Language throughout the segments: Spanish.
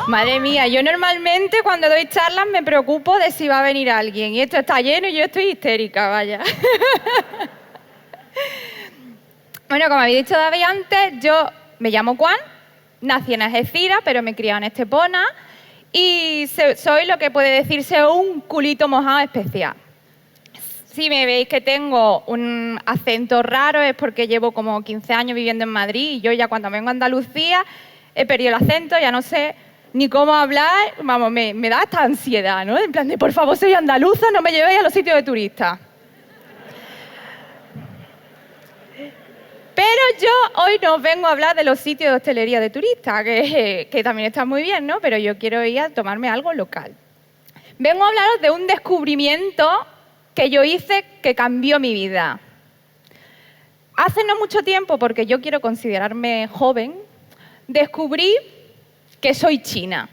Madre mía, yo normalmente cuando doy charlas me preocupo de si va a venir alguien. Y esto está lleno y yo estoy histérica, vaya. Bueno, como habéis dicho David antes, yo me llamo Juan, nací en Algeciras, pero me he criado en Estepona. Y soy lo que puede decirse un culito mojado especial. Si me veis que tengo un acento raro es porque llevo como 15 años viviendo en Madrid y yo ya cuando vengo a Andalucía he perdido el acento, ya no sé ni cómo hablar, vamos, me da hasta ansiedad, ¿no? En plan de, por favor, soy andaluza, no me llevéis a los sitios de turistas. Pero yo hoy no os vengo a hablar de los sitios de hostelería de turistas, que también están muy bien, ¿no? Pero yo quiero ir a tomarme algo local. Vengo a hablaros de un descubrimiento que yo hice que cambió mi vida. Hace no mucho tiempo, porque yo quiero considerarme joven, descubrí que soy china.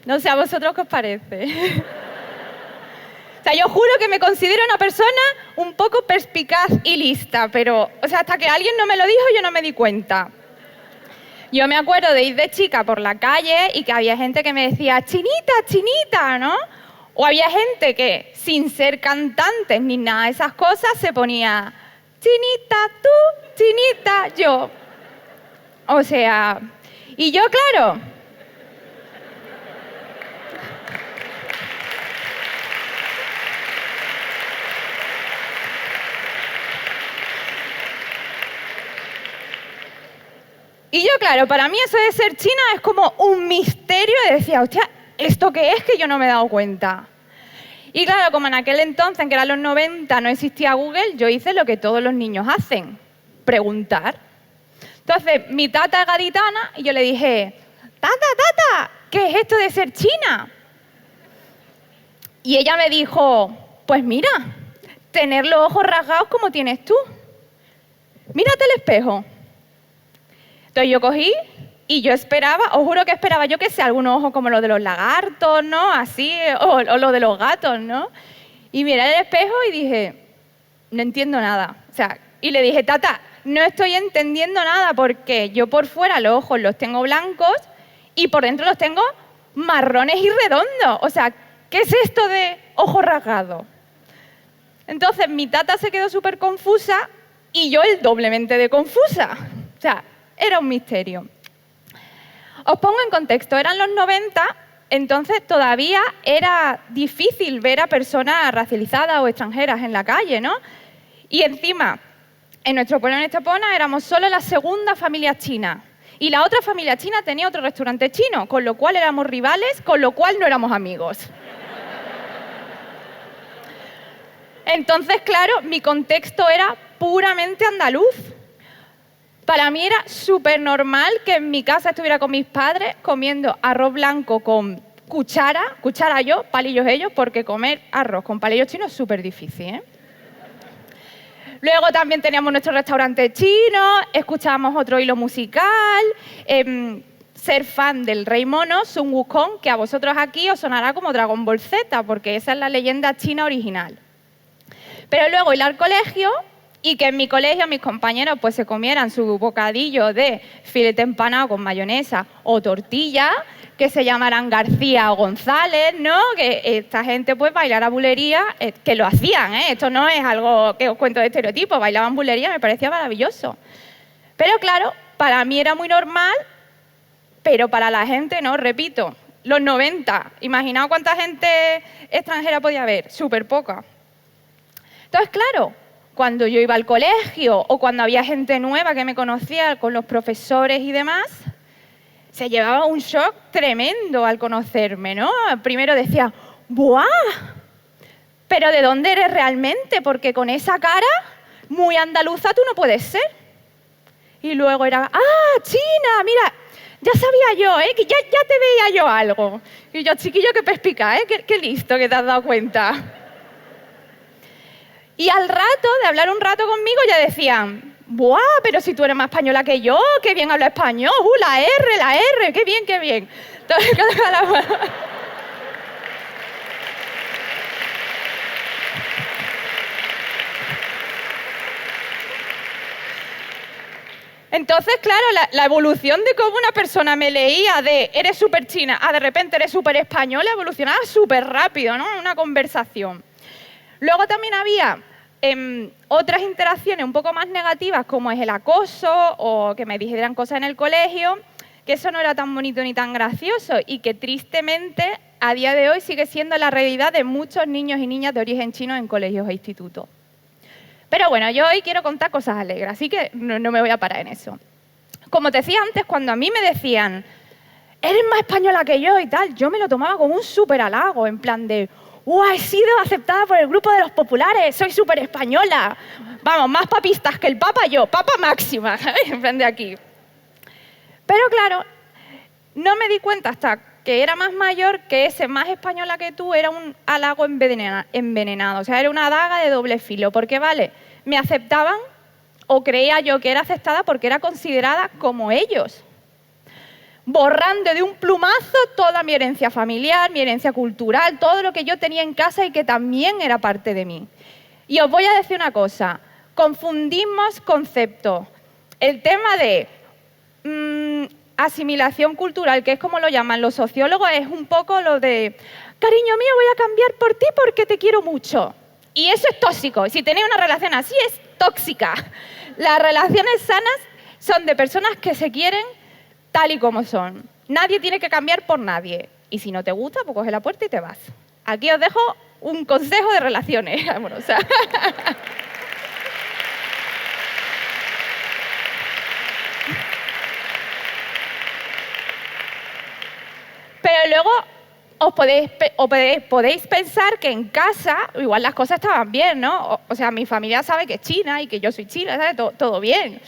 No sé, ¿a vosotros qué os parece? O sea, yo juro que me considero una persona un poco perspicaz y lista, pero, o sea, hasta que alguien no me lo dijo, yo no me di cuenta. Yo me acuerdo de ir de chica por la calle y que había gente que me decía, chinita, chinita, ¿no? O había gente que, sin ser cantantes ni nada de esas cosas, se ponía, chinita, tú, chinita, yo. O sea, y yo, claro. Y yo, claro, para mí eso de ser china es como un misterio y decía, hostia, ¿esto qué es que yo no me he dado cuenta? Y claro, como en aquel entonces, que eran los 90, no existía Google, yo hice lo que todos los niños hacen, preguntar. Entonces, mi tata es gaditana y yo le dije, tata, ¿qué es esto de ser china? Y ella me dijo, pues mira, tener los ojos rasgados como tienes tú. Mírate al espejo. Entonces yo cogí y yo esperaba, os juro que esperaba yo que sea algunos ojos como los de los lagartos, ¿no? Así, o los de los gatos, ¿no? Y miré el espejo y dije, no entiendo nada. O sea, y le dije, tata, no estoy entendiendo nada porque yo por fuera los ojos los tengo blancos y por dentro los tengo marrones y redondos. O sea, ¿qué es esto de ojo rasgado? Entonces mi tata se quedó súper confusa y yo el doblemente de confusa. O sea, era un misterio. Os pongo en contexto, eran los 90, entonces todavía era difícil ver a personas racializadas o extranjeras en la calle, ¿no? Y encima, en nuestro pueblo en Estepona éramos solo la segunda familia china. Y la otra familia china tenía otro restaurante chino, con lo cual éramos rivales, con lo cual no éramos amigos. Entonces, claro, mi contexto era puramente andaluz. Para mí era súper normal que en mi casa estuviera con mis padres comiendo arroz blanco con cuchara yo, palillos ellos, porque comer arroz con palillos chinos es súper difícil, ¿eh? Luego también teníamos nuestro restaurante chino, escuchábamos otro hilo musical, ser fan del Rey Mono, Sun Wukong, que a vosotros aquí os sonará como Dragon Ball Z, porque esa es la leyenda china original. Pero luego ir al colegio y que en mi colegio mis compañeros pues se comieran su bocadillo de filete empanado con mayonesa o tortilla, que se llamaran García o González, ¿no? Que esta gente pues bailara bulería, que lo hacían, ¿eh? Esto no es algo que os cuento de estereotipo, bailaban bulería, me parecía maravilloso. Pero claro, para mí era muy normal, pero para la gente no, repito, los 90, imaginaos cuánta gente extranjera podía haber, súper poca. Entonces, claro, cuando yo iba al colegio o cuando había gente nueva que me conocía con los profesores y demás, se llevaba un shock tremendo al conocerme, ¿no? Primero decía, ¡buah! ¿Pero de dónde eres realmente? Porque con esa cara muy andaluza tú no puedes ser. Y luego era, ¡ah, China! Mira, ya sabía yo, ¿eh? Que ya te veía yo algo. Y yo, chiquillo, qué perspicaz, ¿eh? Qué listo que te has dado cuenta. Y al rato, de hablar un rato conmigo, ya decían, ¡buah! Pero si tú eres más española que yo, qué bien habla español, la R, qué bien, qué bien. Entonces, claro, la evolución de cómo una persona me leía de eres súper china a de repente eres súper española evolucionaba súper rápido, ¿no? Una conversación. Luego también había otras interacciones un poco más negativas, como es el acoso o que me dijeran cosas en el colegio, que eso no era tan bonito ni tan gracioso y que tristemente a día de hoy sigue siendo la realidad de muchos niños y niñas de origen chino en colegios e institutos. Pero bueno, yo hoy quiero contar cosas alegres, así que no me voy a parar en eso. Como te decía antes, cuando a mí me decían, eres más española que yo y tal, yo me lo tomaba como un súper halago, en plan de, he sido aceptada por el grupo de los populares, soy súper española. Vamos, más papistas que el Papa yo, papa máxima, en plan de aquí. Pero claro, no me di cuenta hasta que era más mayor que ese más española que tú era un halago envenenado. O sea, era una daga de doble filo. Porque, vale, me aceptaban o creía yo que era aceptada porque era considerada como ellos. Borrando de un plumazo toda mi herencia familiar, mi herencia cultural, todo lo que yo tenía en casa y que también era parte de mí. Y os voy a decir una cosa, confundimos conceptos. El tema de asimilación cultural, que es como lo llaman los sociólogos, es un poco lo de, cariño mío, voy a cambiar por ti porque te quiero mucho. Y eso es tóxico. Si tenéis una relación así, es tóxica. Las relaciones sanas son de personas que se quieren tal y como son. Nadie tiene que cambiar por nadie. Y si no te gusta, pues coge la puerta y te vas. Aquí os dejo un consejo de relaciones amorosas. Pero luego podéis pensar que en casa igual las cosas estaban bien, ¿no? O sea, mi familia sabe que es china y que yo soy china, ¿sabes? Todo bien.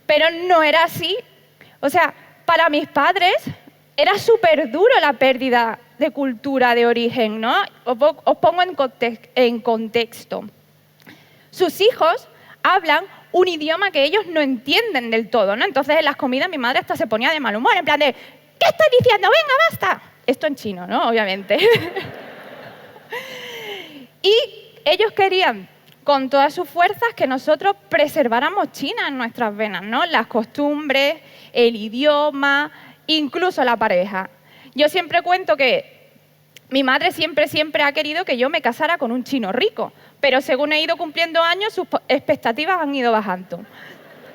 Pero no era así. O sea, para mis padres era súper duro la pérdida de cultura de origen, ¿no? Os pongo en contexto. Sus hijos hablan un idioma que ellos no entienden del todo, ¿no? Entonces en las comidas mi madre hasta se ponía de mal humor, en plan de, ¿qué estás diciendo? Venga, basta. Esto en chino, ¿no? Obviamente. Y ellos querían con todas sus fuerzas que nosotros preserváramos China en nuestras venas, ¿no? Las costumbres, el idioma, incluso la pareja. Yo siempre cuento que mi madre siempre ha querido que yo me casara con un chino rico, pero según he ido cumpliendo años, sus expectativas han ido bajando.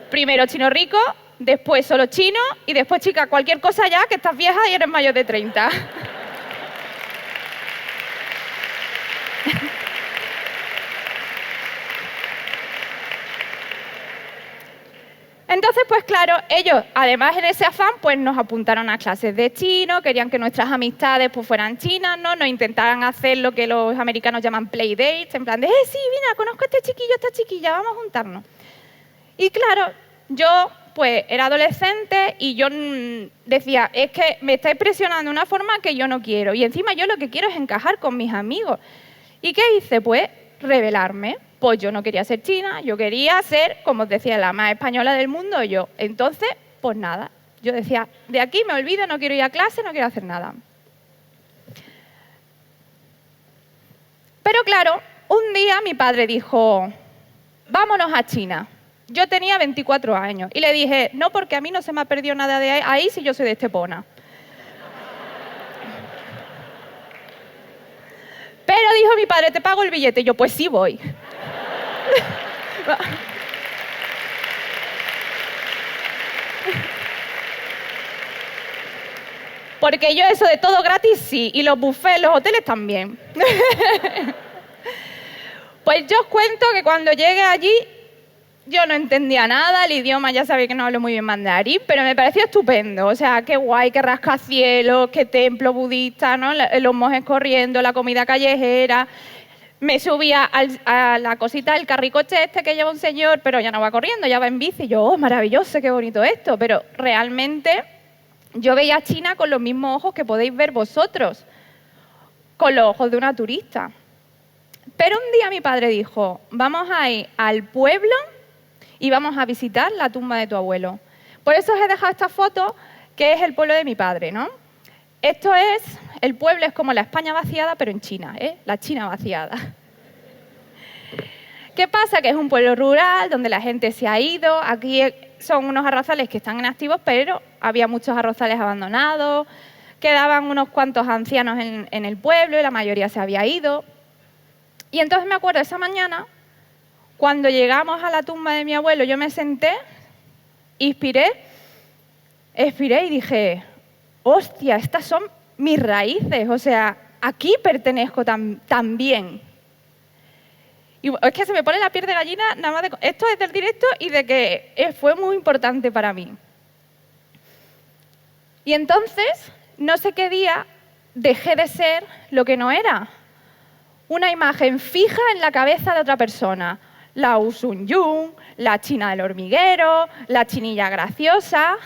Primero chino rico, después solo chino y después, chica, cualquier cosa ya, que estás vieja y eres mayor de 30. Entonces, pues claro, ellos, además en ese afán, pues nos apuntaron a clases de chino, querían que nuestras amistades pues fueran chinas, ¿no? Nos intentaban hacer lo que los americanos llaman play dates, en plan de, sí, mira, conozco a este chiquillo, a esta chiquilla, vamos a juntarnos. Y claro, yo pues era adolescente y yo decía, es que me estáis presionando de una forma que yo no quiero. Y encima yo lo que quiero es encajar con mis amigos. ¿Y qué hice? Pues rebelarme. Pues yo no quería ser china, yo quería ser, como os decía, la más española del mundo yo. Entonces, pues nada, yo decía, de aquí me olvido, no quiero ir a clase, no quiero hacer nada. Pero claro, un día mi padre dijo, vámonos a China. Yo tenía 24 años y le dije, no, porque a mí no se me ha perdido nada de ahí si yo soy de Estepona. Pero dijo mi padre, te pago el billete. Y yo, pues sí voy. Porque yo eso de todo gratis sí, y los buffets, los hoteles también. Pues yo os cuento que cuando llegué allí, yo no entendía nada, el idioma ya sabía que no hablo muy bien mandarín, pero me parecía estupendo. O sea, qué guay, qué rascacielos, qué templo budista, ¿no? Los monjes corriendo, la comida callejera. Me subía a la cosita del carricoche este que lleva un señor, pero ya no va corriendo, ya va en bici. Y yo, maravilloso, qué bonito esto. Pero realmente yo veía a China con los mismos ojos que podéis ver vosotros, con los ojos de una turista. Pero un día mi padre dijo, vamos a ir al pueblo y vamos a visitar la tumba de tu abuelo. Por eso os he dejado esta foto, que es el pueblo de mi padre, ¿no? Esto es, el pueblo es como la España vaciada, pero en China, ¿eh? La China vaciada. ¿Qué pasa? Que es un pueblo rural, donde la gente se ha ido. Aquí son unos arrozales que están en activos, pero había muchos arrozales abandonados, quedaban unos cuantos ancianos en el pueblo y la mayoría se había ido. Y entonces me acuerdo esa mañana, cuando llegamos a la tumba de mi abuelo, yo me senté, expiré y dije, hostia, estas son mis raíces, o sea, aquí pertenezco también. Y es que se me pone la piel de gallina nada más de... Esto es del directo y de que fue muy importante para mí. Y entonces, no sé qué día, dejé de ser lo que no era. Una imagen fija en la cabeza de otra persona. La Usun Yun, la china del hormiguero, la chinilla graciosa.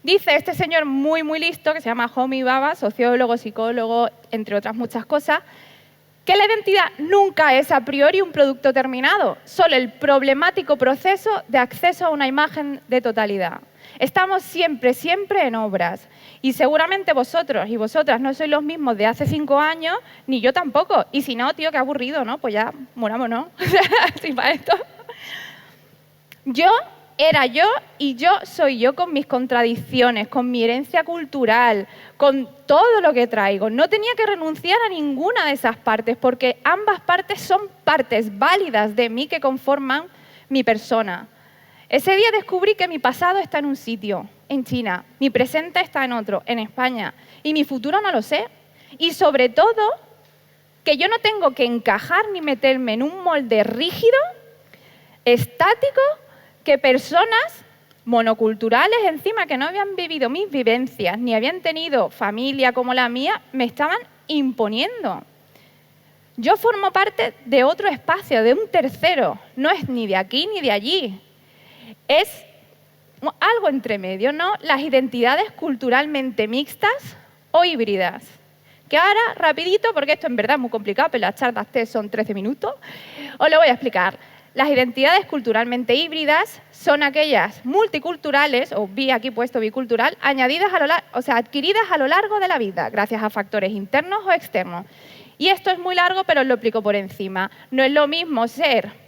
Dice este señor muy, muy listo, que se llama Homi Bhabha, sociólogo, psicólogo, entre otras muchas cosas, que la identidad nunca es a priori un producto terminado, solo el problemático proceso de acceso a una imagen de totalidad. Estamos siempre, siempre en obras. Y seguramente vosotros y vosotras no sois los mismos de hace 5 años, ni yo tampoco. Y si no, tío, qué aburrido, ¿no? Pues ya, murámonos. Sí, para esto. Yo era yo y yo soy yo con mis contradicciones, con mi herencia cultural, con todo lo que traigo. No tenía que renunciar a ninguna de esas partes porque ambas partes son partes válidas de mí que conforman mi persona. Ese día descubrí que mi pasado está en un sitio, en China, mi presente está en otro, en España, y mi futuro no lo sé. Y sobre todo, que yo no tengo que encajar ni meterme en un molde rígido, estático, que personas monoculturales, encima que no habían vivido mis vivencias, ni habían tenido familia como la mía, me estaban imponiendo. Yo formo parte de otro espacio, de un tercero, no es ni de aquí ni de allí. Es algo entre medio, ¿no? Las identidades culturalmente mixtas o híbridas. Que ahora, rapidito, porque esto en verdad es muy complicado, pero las charlas TED son 13 minutos, os lo voy a explicar. Las identidades culturalmente híbridas son aquellas multiculturales, o vi aquí puesto bicultural, añadidas adquiridas a lo largo de la vida, gracias a factores internos o externos. Y esto es muy largo, pero os lo explico por encima. No es lo mismo ser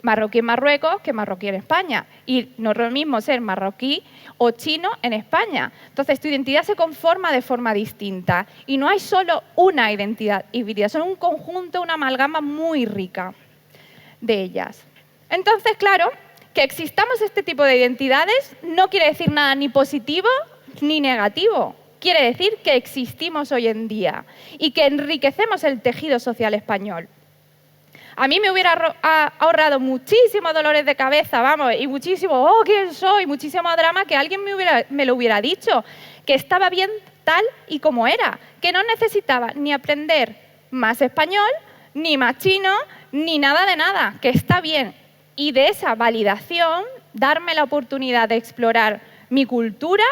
marroquí en Marruecos que marroquí en España. Y no es lo mismo ser marroquí o chino en España. Entonces, tu identidad se conforma de forma distinta. Y no hay solo una identidad híbrida, son un conjunto, una amalgama muy rica de ellas. Entonces, claro, que existamos este tipo de identidades no quiere decir nada ni positivo ni negativo. Quiere decir que existimos hoy en día y que enriquecemos el tejido social español. A mí me hubiera ahorrado muchísimos dolores de cabeza, vamos, y muchísimo, oh, ¿quién soy? Muchísimo drama que alguien me lo hubiera dicho, que estaba bien tal y como era, que no necesitaba ni aprender más español, ni más chino, ni nada de nada, que está bien. Y de esa validación, darme la oportunidad de explorar mi cultura,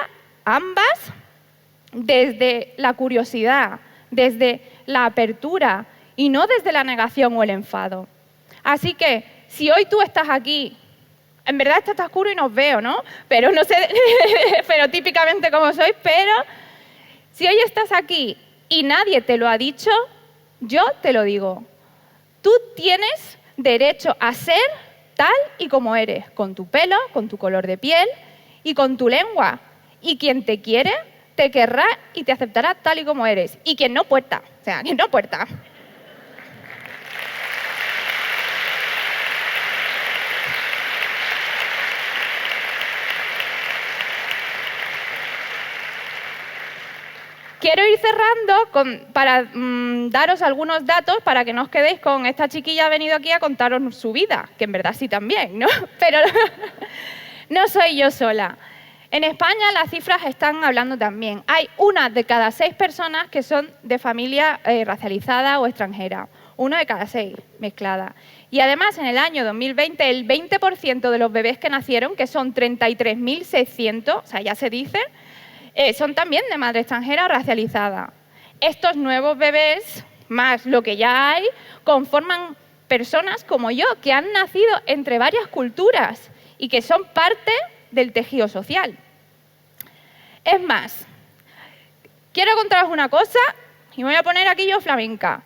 ambas, desde la curiosidad, desde la apertura, y no desde la negación o el enfado. Así que, si hoy tú estás aquí, en verdad esto está oscuro y no os veo, ¿no? Pero no sé, pero típicamente como soy, pero si hoy estás aquí y nadie te lo ha dicho, yo te lo digo. Tú tienes derecho a ser tal y como eres, con tu pelo, con tu color de piel y con tu lengua. Y quien te quiere, te querrá y te aceptará tal y como eres. Y quien no, puerta. O sea, quien no, puerta. Quiero ir cerrando para daros algunos datos para que no os quedéis con esta chiquilla ha venido aquí a contaros su vida, que en verdad sí también, ¿no? Pero no soy yo sola. En España las cifras están hablando también. Hay 1 de cada 6 personas que son de familia racializada o extranjera. 1 de cada 6 mezclada. Y además en el año 2020 el 20% de los bebés que nacieron, que son 33.600, o sea, ya se dice, son también de madre extranjera o racializada. Estos nuevos bebés, más lo que ya hay, conforman personas como yo, que han nacido entre varias culturas y que son parte del tejido social. Es más, quiero contaros una cosa y me voy a poner aquí yo flamenca.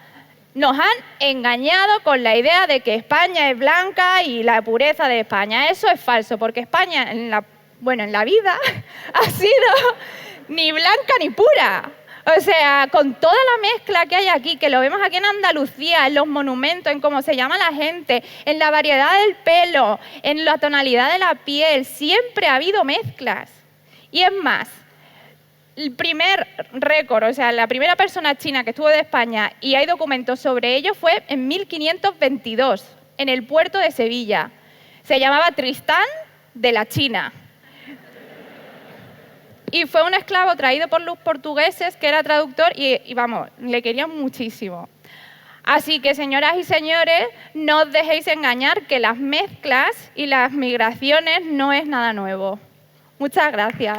Nos han engañado con la idea de que España es blanca y la pureza de España. Eso es falso, porque España en la vida ha sido ni blanca ni pura. O sea, con toda la mezcla que hay aquí, que lo vemos aquí en Andalucía, en los monumentos, en cómo se llama la gente, en la variedad del pelo, en la tonalidad de la piel, siempre ha habido mezclas. Y es más, el primer récord, o sea, la primera persona china que estuvo de España y hay documentos sobre ello fue en 1522, en el puerto de Sevilla. Se llamaba Tristán de la China. Y fue un esclavo traído por los portugueses, que era traductor, y vamos, le querían muchísimo. Así que, señoras y señores, no os dejéis engañar, que las mezclas y las migraciones no es nada nuevo. Muchas gracias.